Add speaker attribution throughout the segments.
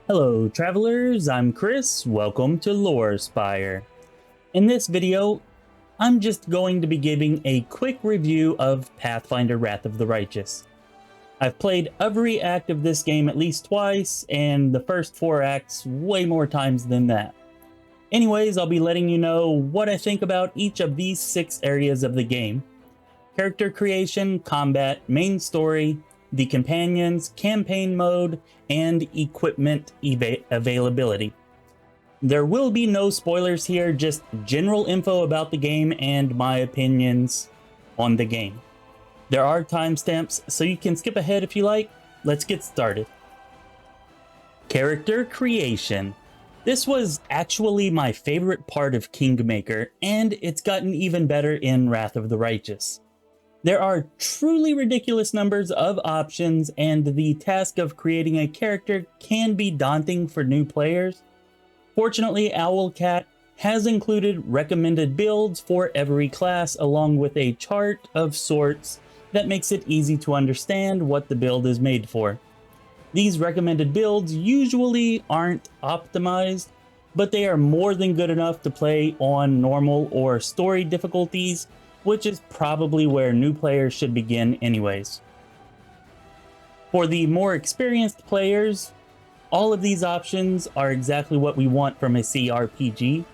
Speaker 1: Hello travelers, I'm Chris, welcome to Lorespire. In this video, I'm just going to be giving a quick review of Pathfinder Wrath of the Righteous. I've played every act of this game at least twice, and the first 4 acts way more times than that. Anyways, I'll be letting you know what I think about each of these 6 areas of the game. Character creation, combat, main story, the companions, campaign mode, and equipment availability. There will be no spoilers here, just general info about the game and my opinions on the game. There are timestamps, so you can skip ahead if you like. Let's get started. Character creation. This was actually my favorite part of Kingmaker, and it's gotten even better in Wrath of the Righteous. There are truly ridiculous numbers of options, and the task of creating a character can be daunting for new players. Fortunately, Owlcat has included recommended builds for every class along with a chart of sorts that makes it easy to understand what the build is made for. These recommended builds usually aren't optimized, but they are more than good enough to play on normal or story difficulties, which is probably where new players should begin anyways. For the more experienced players, all of these options are exactly what we want from a CRPG,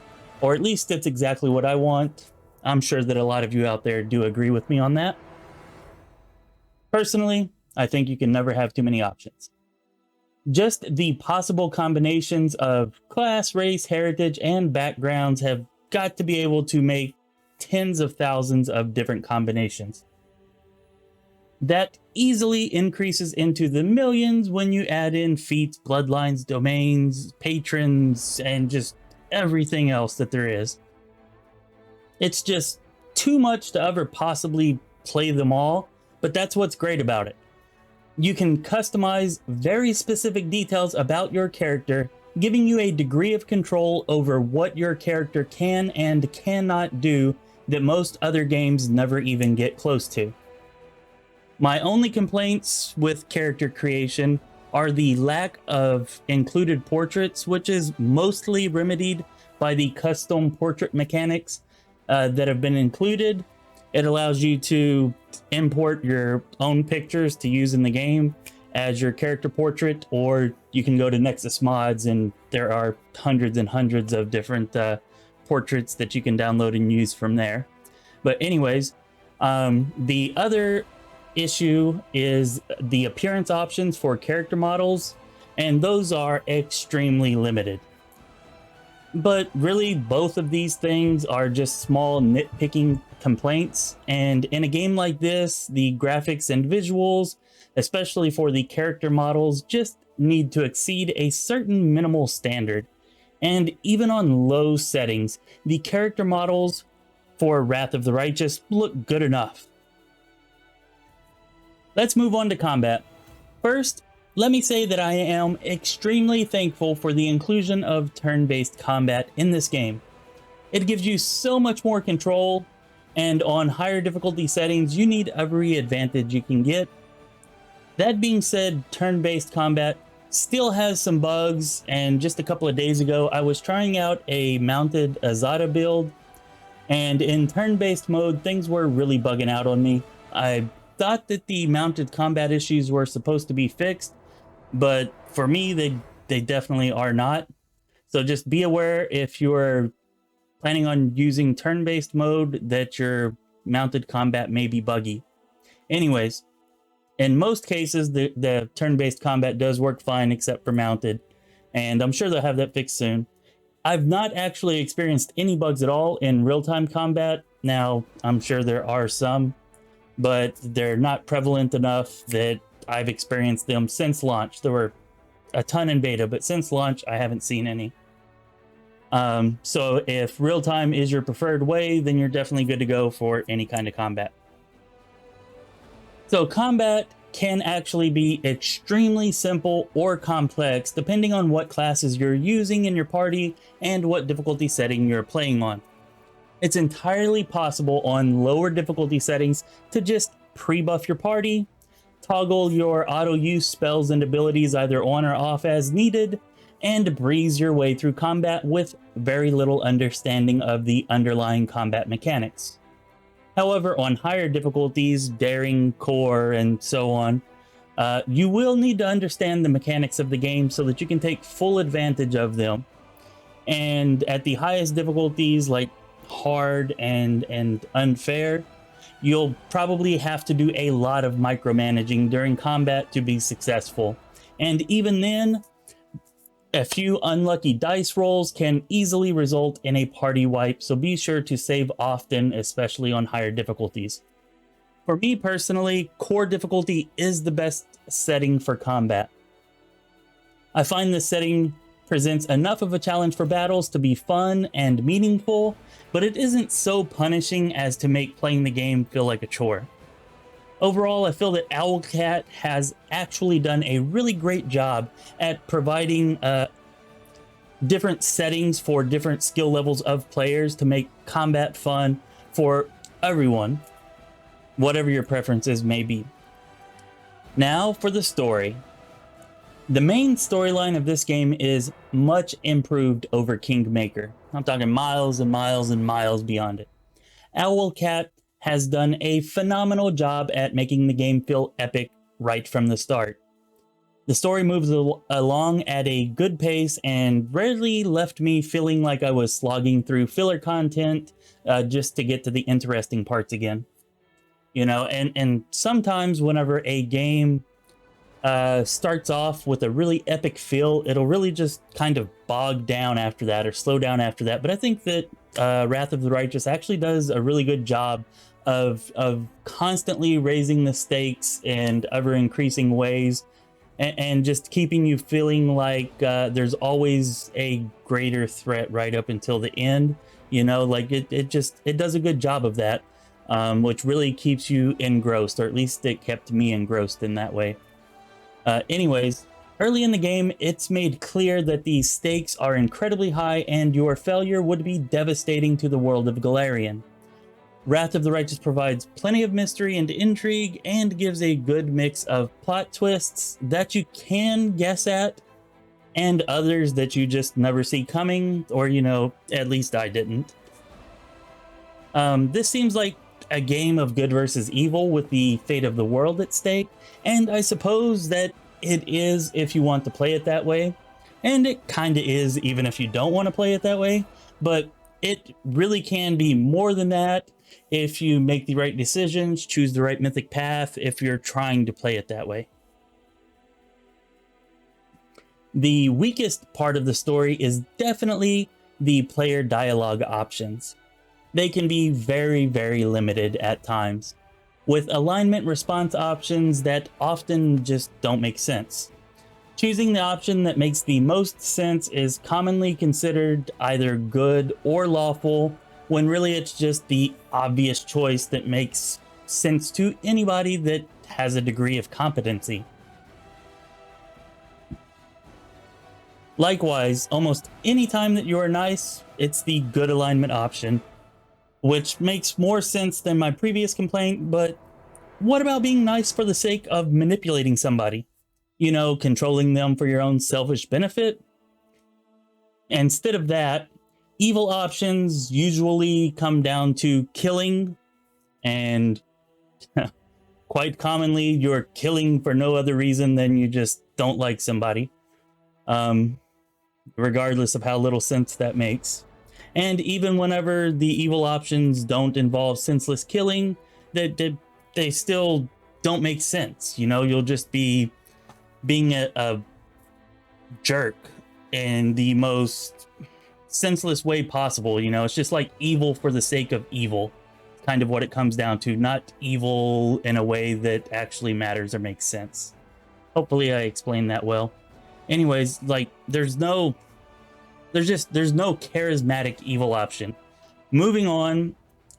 Speaker 1: or at least it's exactly what I want. I'm sure that a lot of you out there do agree with me on that. Personally, I think you can never have too many options. Just the possible combinations of class, race, heritage, and backgrounds have got to be able to make tens of thousands of different combinations. That easily increases into the millions when you add in feats, bloodlines, domains, patrons, and just everything else that there is. It's just too much to ever possibly play them all, but that's what's great about it. You can customize very specific details about your character, giving you a degree of control over what your character can and cannot do that most other games never even get close to. My only complaints with character creation are the lack of included portraits, which is mostly remedied by the custom portrait mechanics that have been included. It allows you to import your own pictures to use in the game as your character portrait, or you can go to Nexus Mods and there are hundreds and hundreds of different portraits that you can download and use from there. But anyways, the other issue is the appearance options for character models, and those are extremely limited. But really, both of these things are just small nitpicking complaints, and in a game like this, the graphics and visuals, especially for the character models, just need to exceed a certain minimal standard. And even on low settings, the character models for Wrath of the Righteous look good enough. Let's move on to combat. First, let me say that I am extremely thankful for the inclusion of turn-based combat in this game. It gives you so much more control, and on higher difficulty settings, you need every advantage you can get. That being said, turn-based combat still has some bugs, and just a couple of days ago, I was trying out a mounted Azada build, and in turn-based mode, things were really bugging out on me. I thought that the mounted combat issues were supposed to be fixed, but for me, they definitely are not. So just be aware if you're planning on using turn-based mode that your mounted combat may be buggy. Anyways, in most cases, the turn-based combat does work fine except for mounted, and I'm sure they'll have that fixed soon. I've not actually experienced any bugs at all in real-time combat. Now, I'm sure there are some, but they're not prevalent enough that I've experienced them since launch. There were a ton in beta, but since launch, I haven't seen any. So if real-time is your preferred way, then you're definitely good to go for any kind of combat. So combat can actually be extremely simple or complex depending on what classes you're using in your party and what difficulty setting you're playing on. It's entirely possible on lower difficulty settings to just pre-buff your party, toggle your auto use spells and abilities either on or off as needed, and breeze your way through combat with very little understanding of the underlying combat mechanics. However, on higher difficulties, daring, core, and so on, you will need to understand the mechanics of the game so that you can take full advantage of them. And at the highest difficulties, like hard and unfair, you'll probably have to do a lot of micromanaging during combat to be successful. And even then, a few unlucky dice rolls can easily result in a party wipe, so be sure to save often, especially on higher difficulties. For me personally, core difficulty is the best setting for combat. I find this setting presents enough of a challenge for battles to be fun and meaningful, but it isn't so punishing as to make playing the game feel like a chore. Overall, I feel that Owlcat has actually done a really great job at providing different settings for different skill levels of players to make combat fun for everyone, whatever your preferences may be. Now for the story. The main storyline of this game is much improved over Kingmaker. I'm talking miles and miles and miles beyond it. Owlcat has done a phenomenal job at making the game feel epic right from the start. The story moves along at a good pace and rarely left me feeling like I was slogging through filler content just to get to the interesting parts again. You know, and sometimes whenever a game starts off with a really epic feel, it'll really just kind of bog down after that or slow down after that. But I think that Wrath of the Righteous actually does a really good job of constantly raising the stakes in ever increasing ways, and just keeping you feeling like there's always a greater threat right up until the end. You know, like it does a good job of that, which really keeps you engrossed, or at least it kept me engrossed in that way. Anyways, early in the game, it's made clear that the stakes are incredibly high and your failure would be devastating to the world of Galarian. Wrath of the Righteous provides plenty of mystery and intrigue and gives a good mix of plot twists that you can guess at and others that you just never see coming, or, you know, at least I didn't. This seems like a game of good versus evil with the fate of the world at stake, and I suppose that it is if you want to play it that way, and it kind of is even if you don't want to play it that way, but it really can be more than that if you make the right decisions, choose the right mythic path, if you're trying to play it that way. The weakest part of the story is definitely the player dialogue options. They can be very, very limited at times, with alignment response options that often just don't make sense. Choosing the option that makes the most sense is commonly considered either good or lawful, when really it's just the obvious choice that makes sense to anybody that has a degree of competency. Likewise, almost any time that you are nice, it's the good alignment option, which makes more sense than my previous complaint, but what about being nice for the sake of manipulating somebody? You know, controlling them for your own selfish benefit? Instead of that, evil options usually come down to killing, and quite commonly you're killing for no other reason than you just don't like somebody, regardless of how little sense that makes. And even whenever the evil options don't involve senseless killing, they still don't make sense. You know, you'll just be being a jerk in the most senseless way possible. You know, it's just like evil for the sake of evil, kind of what it comes down to, not evil in a way that actually matters or makes sense. Hopefully I explained that well. Anyways, like there's no charismatic evil option. Moving on,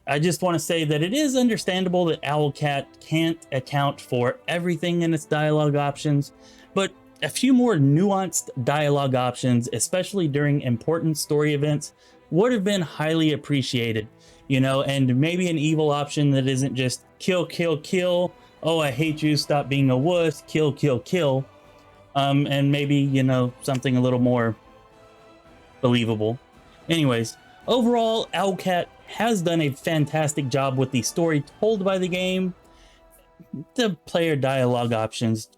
Speaker 1: I just want to say that it is understandable that Owlcat can't account for everything in its dialogue options, but a few more nuanced dialogue options, especially during important story events, would have been highly appreciated, you know, and maybe an evil option that isn't just kill, kill, kill, oh, I hate you, stop being a wuss, kill, kill, kill. And maybe, something a little more believable. Anyways, overall, Owlcat has done a fantastic job with the story told by the game. The player dialogue options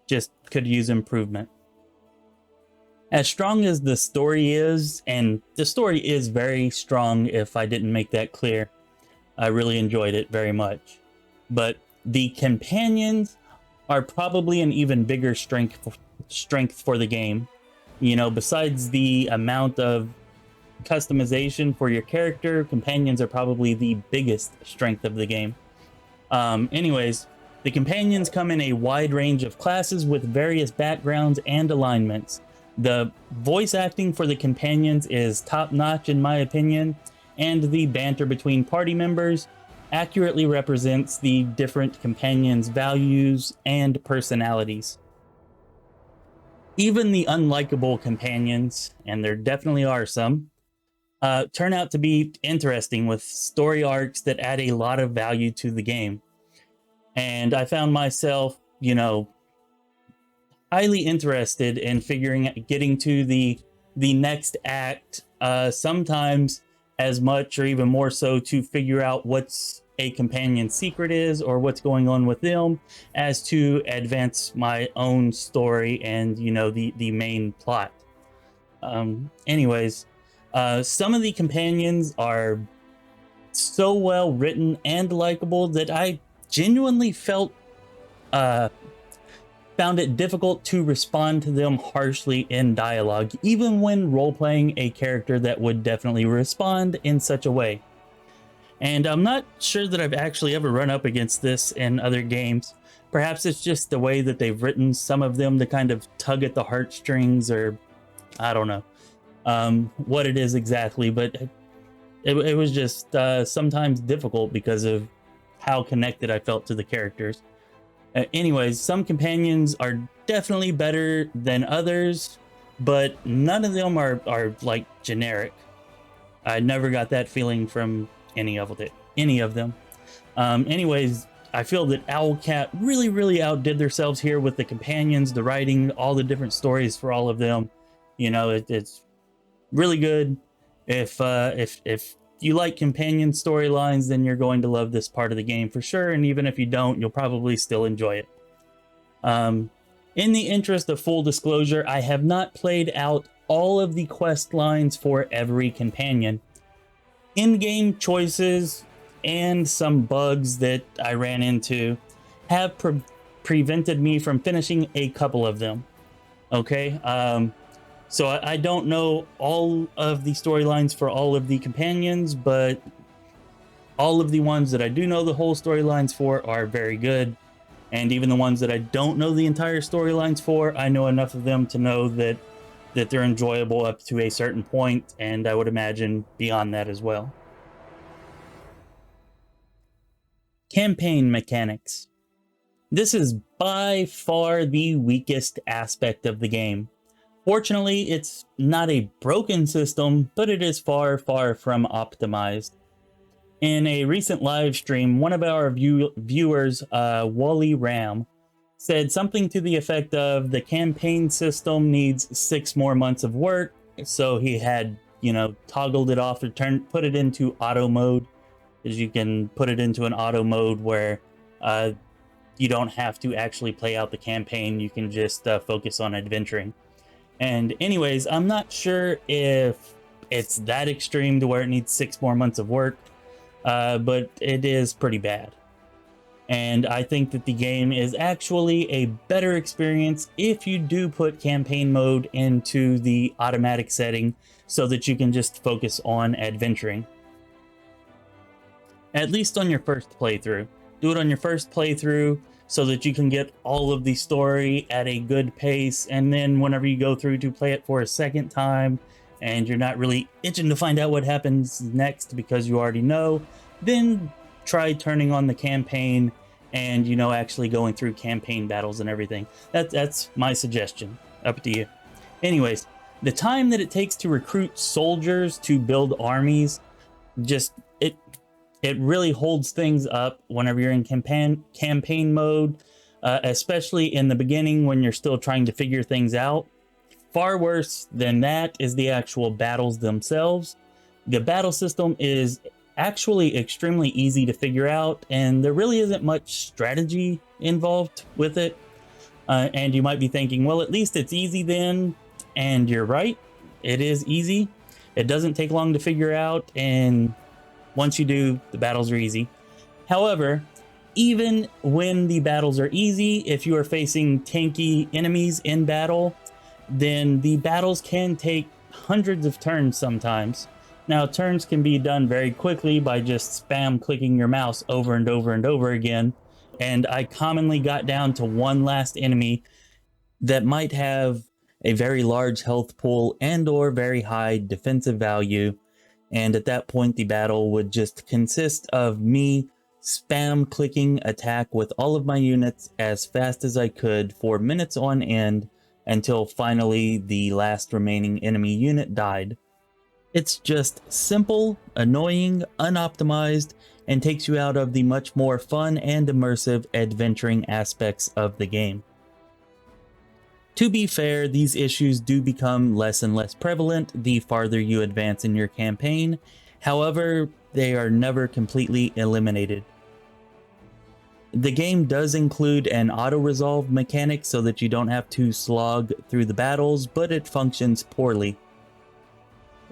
Speaker 1: just could use improvement. As strong as the story is, and the story is very strong if I didn't make that clear, I really enjoyed it very much. But the companions are probably an even bigger strength for the game. Besides the amount of customization for your character, companions are probably the biggest strength of the game. Anyways, the companions come in a wide range of classes with various backgrounds and alignments. The voice acting for the companions is top-notch in my opinion, and the banter between party members accurately represents the different companions' values and personalities. Even the unlikable companions, and there definitely are some, turn out to be interesting with story arcs that add a lot of value to the game. And I found myself, highly interested in getting to the next act, sometimes as much or even more so to figure out what's a companion's secret is or what's going on with them, as to advance my own story and the main plot. Anyways, some of the companions are so well written and likable that I genuinely found it difficult to respond to them harshly in dialogue, even when role-playing a character that would definitely respond in such a way. And I'm not sure that I've actually ever run up against this in other games. Perhaps it's just the way that they've written some of them to kind of tug at the heartstrings, or I don't know what it is exactly, but it was just sometimes difficult because of how connected I felt to the characters. Anyways, some companions are definitely better than others, but none of them are like generic. I never got that feeling from any of them. Anyways, I feel that Owlcat really outdid themselves here with the companions, the writing, all the different stories for all of them. It's really good. If you like companion storylines, then you're going to love this part of the game for sure, and even if you don't, you'll probably still enjoy it. In the interest of full disclosure, I have not played out all of the quest lines for every companion. In-game choices and some bugs that I ran into have prevented me from finishing a couple of them. Okay, so I don't know all of the storylines for all of the companions, but all of the ones that I do know the whole storylines for are very good. And even the ones that I don't know the entire storylines for, I know enough of them to know that they're enjoyable up to a certain point, and I would imagine beyond that as well. Campaign mechanics. This is by far the weakest aspect of the game. Fortunately, it's not a broken system, but it is far from optimized. In a recent live stream, one of our viewers, Wally Ram, said something to the effect of the campaign system needs 6 more months of work, so he had, toggled it off or put it into auto mode, as you can put it into an auto mode where you don't have to actually play out the campaign, you can just focus on adventuring. And anyways, I'm not sure if it's that extreme to where it needs 6 more months of work, but it is pretty bad. And I think that the game is actually a better experience if you do put campaign mode into the automatic setting so that you can just focus on adventuring. At least on your first playthrough. Do it on your first playthrough so that you can get all of the story at a good pace, and then whenever you go through to play it for a second time and you're not really itching to find out what happens next because you already know, then try turning on the campaign and actually going through campaign battles and everything. That's my suggestion. Up to you. Anyways, the time that it takes to recruit soldiers to build armies, just it really holds things up whenever you're in campaign mode. especially in the beginning when you're still trying to figure things out. Far worse than that is the actual battles themselves. The battle system is actually extremely easy to figure out, and there really isn't much strategy involved with it. And you might be thinking, well, at least it's easy then. And you're right, it is easy. It doesn't take long to figure out, and once you do, the battles are easy. However, even when the battles are easy, if you are facing tanky enemies in battle, then the battles can take hundreds of turns sometimes. Now, turns can be done very quickly by just spam clicking your mouse over and over and over again. And I commonly got down to one last enemy that might have a very large health pool and or very high defensive value. And at that point, the battle would just consist of me spam clicking attack with all of my units as fast as I could for minutes on end until finally the last remaining enemy unit died. It's just simple, annoying, unoptimized, and takes you out of the much more fun and immersive adventuring aspects of the game. To be fair, these issues do become less and less prevalent the farther you advance in your campaign. However, they are never completely eliminated. The game does include an auto-resolve mechanic so that you don't have to slog through the battles, but it functions poorly.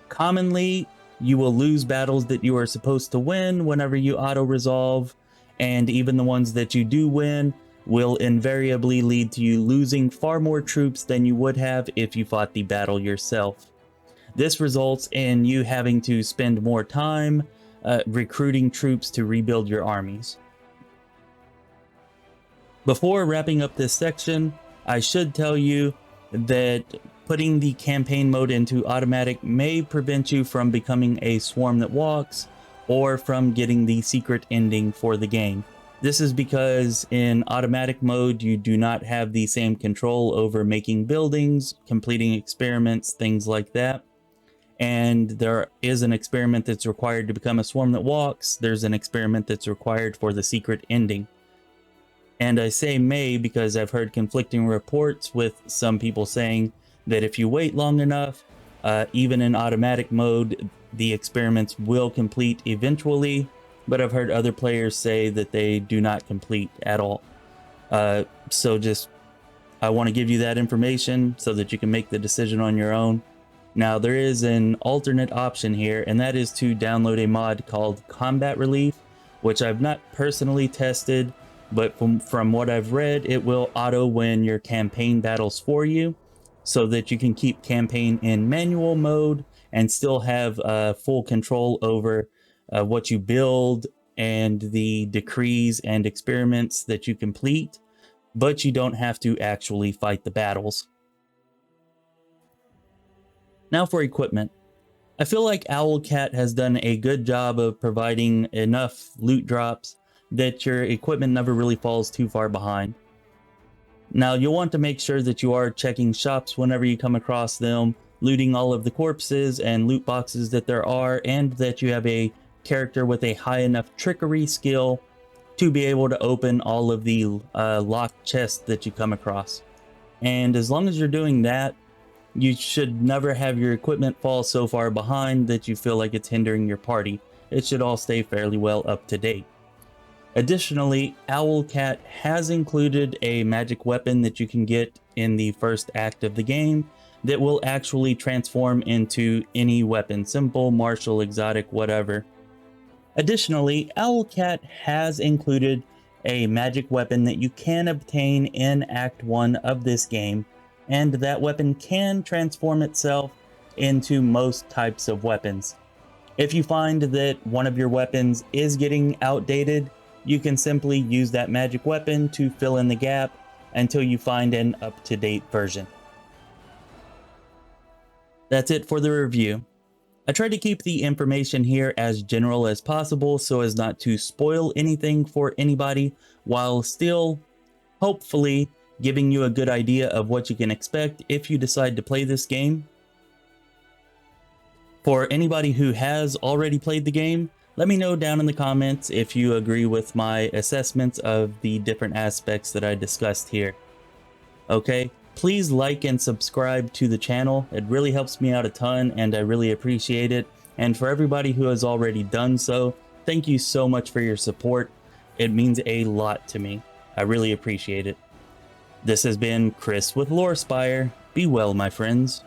Speaker 1: Commonly, you will lose battles that you are supposed to win whenever you auto-resolve, and even the ones that you do win will invariably lead to you losing far more troops than you would have if you fought the battle yourself. This results in you having to spend more time recruiting troops to rebuild your armies. Before wrapping up this section, I should tell you that putting the campaign mode into automatic may prevent you from becoming a swarm that walks or from getting the secret ending for the game. This is because in automatic mode, you do not have the same control over making buildings, completing experiments, things like that. And there is an experiment that's required to become a swarm that walks. There's an experiment that's required for the secret ending. And I say may because I've heard conflicting reports with some people saying that if you wait long enough, even in automatic mode, the experiments will complete eventually. But I've heard other players say that they do not complete at all. So I want to give you that information so that you can make the decision on your own. Now, there is an alternate option here, and that is to download a mod called Combat Relief, which I've not personally tested, but from what I've read, it will auto-win your campaign battles for you so that you can keep campaign in manual mode and still have full control over what you build and the decrees and experiments that you complete, but you don't have to actually fight the battles. Now for equipment. I feel like Owlcat has done a good job of providing enough loot drops that your equipment never really falls too far behind. Now you'll want to make sure that you are checking shops whenever you come across them, looting all of the corpses and loot boxes that there are, and that you have a character with a high enough trickery skill to be able to open all of the locked chests that you come across. And as long as you're doing that, you should never have your equipment fall so far behind that you feel like it's hindering your party. It should all stay fairly well up to date. Additionally, Owlcat has included a magic weapon that you can get in the first act of the game that will actually transform into any weapon, simple, martial, exotic, whatever. Additionally, Owlcat has included a magic weapon that you can obtain in Act 1 of this game, and that weapon can transform itself into most types of weapons. If you find that one of your weapons is getting outdated, you can simply use that magic weapon to fill in the gap until you find an up-to-date version. That's it for the review. I tried to keep the information here as general as possible so as not to spoil anything for anybody, while still, hopefully, giving you a good idea of what you can expect if you decide to play this game. For anybody who has already played the game, Let me know down in the comments if you agree with my assessments of the different aspects that I discussed here. Okay, please like and subscribe to the channel. It really helps me out a ton and I really appreciate it. And for everybody who has already done so, thank you so much for your support. It means a lot to me. I really appreciate it. This has been Chris with Lorespire. Be well, my friends.